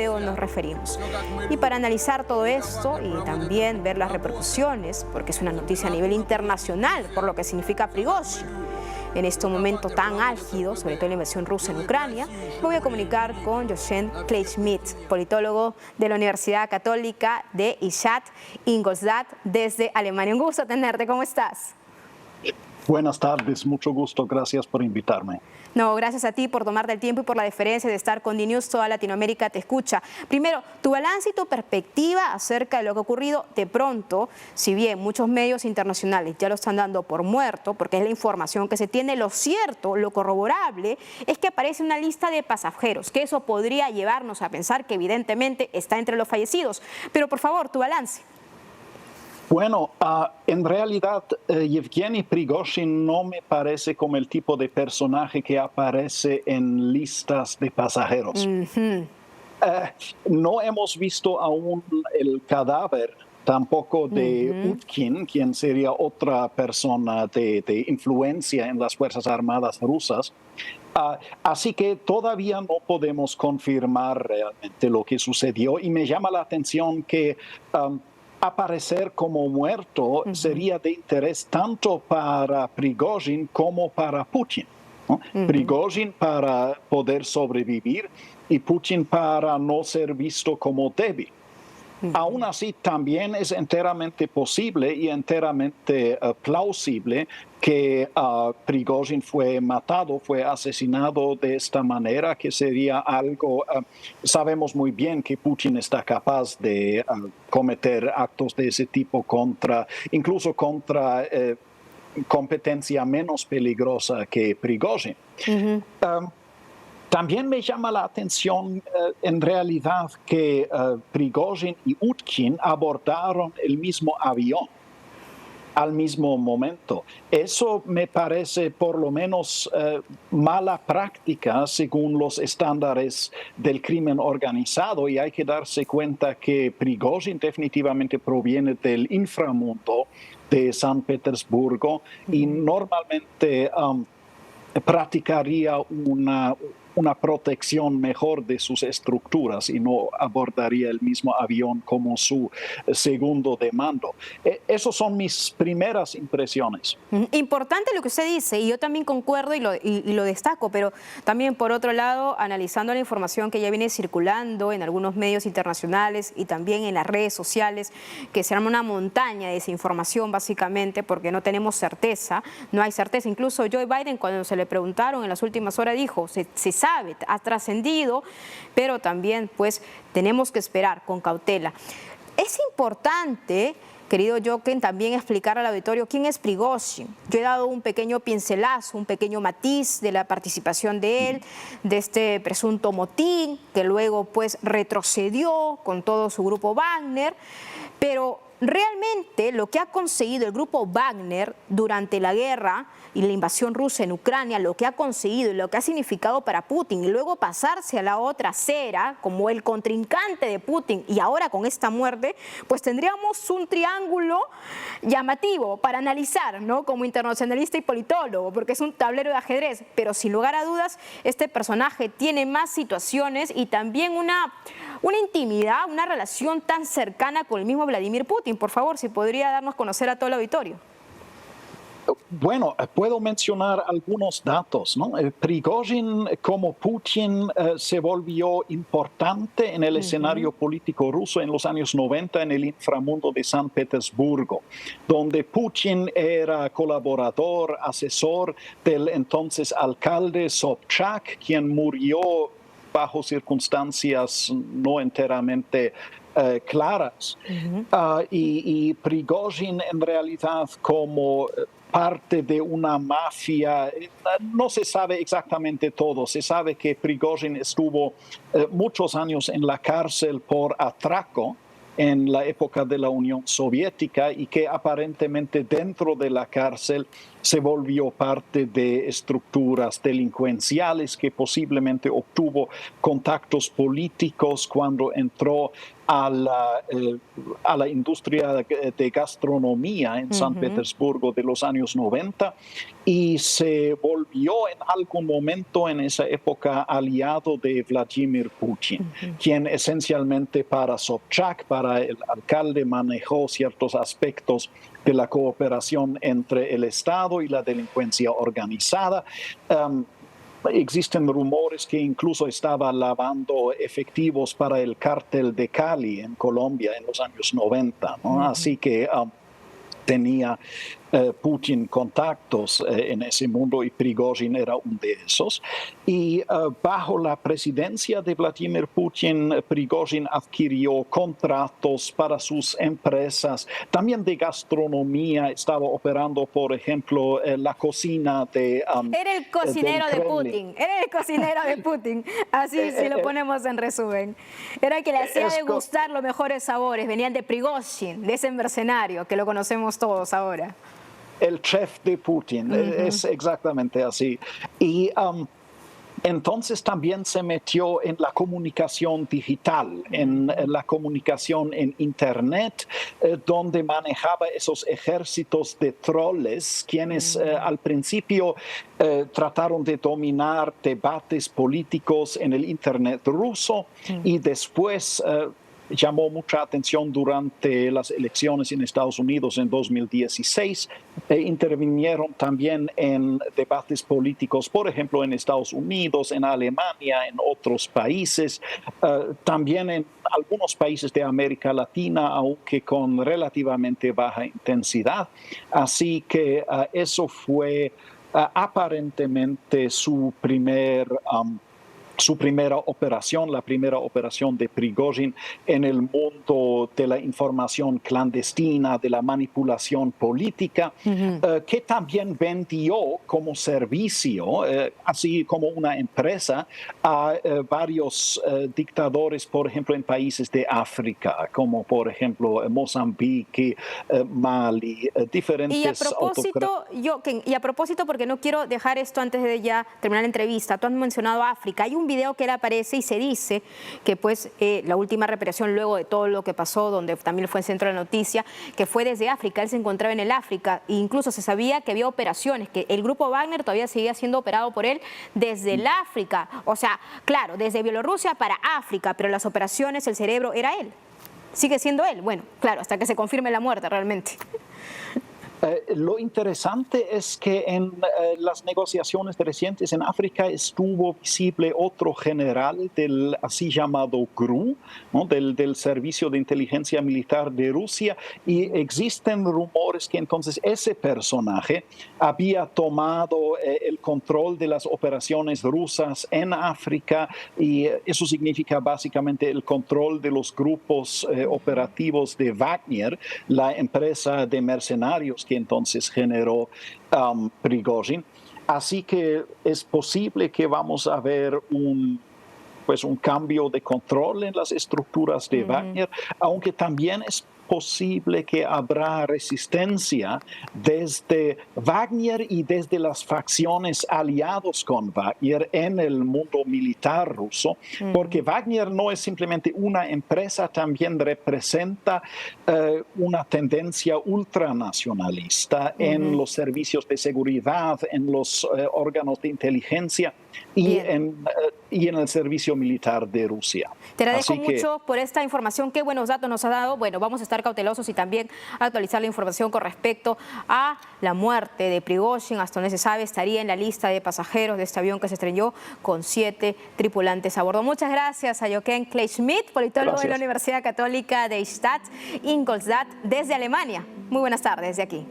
nos referimos. Y para analizar todo esto y también ver las repercusiones, porque es una noticia a nivel internacional por lo que significa Prigozhin, en este momento tan álgido, sobre todo la invasión rusa en Ucrania, me voy a comunicar con Jochen Kleinschmidt, politólogo de la Universidad Católica de Ischat, Ingolstadt, desde Alemania. Un gusto tenerte, ¿cómo estás? Buenas tardes, mucho gusto, gracias por invitarme. No, gracias a ti por tomarte el tiempo y por la deferencia de estar con DNews. Toda Latinoamérica te escucha. Primero, tu balance y tu perspectiva acerca de lo que ha ocurrido de pronto, si bien muchos medios internacionales ya lo están dando por muerto, porque es la información que se tiene, lo cierto, lo corroborable, es que aparece una lista de pasajeros, que eso podría llevarnos a pensar que evidentemente está entre los fallecidos. Pero por favor, tu balance. Bueno, en realidad Yevgeny Prigozhin no me parece como el tipo de personaje que aparece en listas de pasajeros. No hemos visto aún el cadáver tampoco de Utkin, quien sería otra persona de influencia en las Fuerzas Armadas rusas. Así que todavía no podemos confirmar realmente lo que sucedió y me llama la atención que aparecer como muerto sería de interés tanto para Prigozhin como para Putin, ¿no? Prigozhin para poder sobrevivir y Putin para no ser visto como débil. Aún así, también es enteramente posible y enteramente plausible que Prigozhin fue matado, fue asesinado de esta manera, que sería algo, sabemos muy bien que Putin está capaz de cometer actos de ese tipo incluso contra competencia menos peligrosa que Prigozhin. También me llama la atención en realidad que Prigozhin y Utkin abordaron el mismo avión al mismo momento. Eso me parece por lo menos mala práctica según los estándares del crimen organizado y hay que darse cuenta que Prigozhin definitivamente proviene del inframundo de San Petersburgo y normalmente practicaría una protección mejor de sus estructuras y no abordaría el mismo avión como su segundo de mando. Esas son mis primeras impresiones. Importante lo que usted dice y yo también concuerdo y lo destaco, pero también por otro lado, analizando la información que ya viene circulando en algunos medios internacionales y también en las redes sociales, que se arma una montaña de desinformación básicamente porque no tenemos certeza, no hay certeza. Incluso Joe Biden, cuando se le preguntaron en las últimas horas, dijo, se sabe, ha trascendido, pero también pues tenemos que esperar con cautela. Es importante, querido Jochen, también explicar al auditorio quién es Prigozhin. Yo he dado un pequeño pincelazo, un pequeño matiz de la participación de él, de este presunto motín, que luego pues retrocedió con todo su grupo Wagner, pero realmente lo que ha conseguido el grupo Wagner durante la guerra y la invasión rusa en Ucrania, lo que ha conseguido y lo que ha significado para Putin y luego pasarse a la otra acera como el contrincante de Putin y ahora con esta muerte, pues tendríamos un triángulo llamativo para analizar, ¿no? Como internacionalista y politólogo, porque es un tablero de ajedrez, pero sin lugar a dudas este personaje tiene más situaciones y también una intimidad, una relación tan cercana con el mismo Vladimir Putin. Por favor, si podría darnos a conocer a todo el auditorio. Bueno, puedo mencionar algunos datos, ¿no? Prigozhin, como Putin, se volvió importante en el escenario político ruso en los años 90 en el inframundo de San Petersburgo, donde Putin era colaborador, asesor del entonces alcalde Sobchak, quien murió bajo circunstancias no enteramente claras. Y Prigozhin en realidad como parte de una mafia, no se sabe exactamente todo, se sabe que Prigozhin estuvo muchos años en la cárcel por atraco en la época de la Unión Soviética y que aparentemente dentro de la cárcel se volvió parte de estructuras delincuenciales, que posiblemente obtuvo contactos políticos cuando entró a la industria de gastronomía en San Petersburgo de los años 90 y se volvió en algún momento en esa época aliado de Vladimir Putin, quien esencialmente para Sobchak, para el alcalde, manejó ciertos aspectos de la cooperación entre el Estado y la delincuencia organizada. Existen rumores que incluso estaba lavando efectivos para el cártel de Cali en Colombia en los años 90, ¿no? Así que tenía Putin contactos en ese mundo y Prigozhin era uno de esos. Y bajo la presidencia de Vladimir Putin, Prigozhin adquirió contratos para sus empresas, también de gastronomía. Estaba operando, por ejemplo, la cocina de... Era el cocinero de Putin, era el cocinero de Putin, así si lo ponemos en resumen. Era el que le hacía degustar los mejores sabores, venían de Prigozhin, de ese mercenario que lo conocemos todos ahora. El chef de Putin, es exactamente así. Y entonces también se metió en la comunicación digital, en la comunicación en Internet, donde manejaba esos ejércitos de troles, quienes al principio trataron de dominar debates políticos en el Internet ruso y después... llamó mucha atención durante las elecciones en Estados Unidos en 2016. Intervinieron también en debates políticos, por ejemplo, en Estados Unidos, en Alemania, en otros países, también en algunos países de América Latina, aunque con relativamente baja intensidad. Así que eso fue aparentemente su primera operación, la primera operación de Prigozhin en el mundo de la información clandestina, de la manipulación política, que también vendió como servicio, así como una empresa, a varios dictadores, por ejemplo, en países de África, como por ejemplo Mozambique, Mali, diferentes... Y a propósito, porque no quiero dejar esto antes de ya terminar la entrevista, tú has mencionado África, hay un video que él aparece y se dice que pues la última represión luego de todo lo que pasó, donde también fue el centro de la noticia, que fue desde África, él se encontraba en el África e incluso se sabía que había operaciones, que el grupo Wagner todavía seguía siendo operado por él desde el África, o sea, claro, desde Bielorrusia para África, pero las operaciones, el cerebro era él, sigue siendo él, bueno, claro, hasta que se confirme la muerte realmente. Lo interesante es que en las negociaciones recientes en África estuvo visible otro general del así llamado GRU, ¿no? del Servicio de Inteligencia Militar de Rusia, y existen rumores que entonces ese personaje había tomado el control de las operaciones rusas en África, y eso significa básicamente el control de los grupos operativos de Wagner, la empresa de mercenarios que entonces generó Prigozhin. Así que es posible que vamos a ver un cambio de control en las estructuras de Wagner, aunque también es posible que habrá resistencia desde Wagner y desde las facciones aliados con Wagner en el mundo militar ruso, porque Wagner no es simplemente una empresa, también representa una tendencia ultranacionalista en los servicios de seguridad, en los órganos de inteligencia y en el servicio militar de Rusia. Te agradezco mucho por esta información, qué buenos datos nos ha dado. Bueno, vamos a estar cautelosos y también actualizar la información con respecto a la muerte de Prigozhin. Hasta donde se sabe, estaría en la lista de pasajeros de este avión que se estrelló con 7 tripulantes a bordo. Muchas gracias a Jochen Kleinschmidt, politólogo de la Universidad Católica de Stadt Ingolstadt desde Alemania. Muy buenas tardes desde aquí.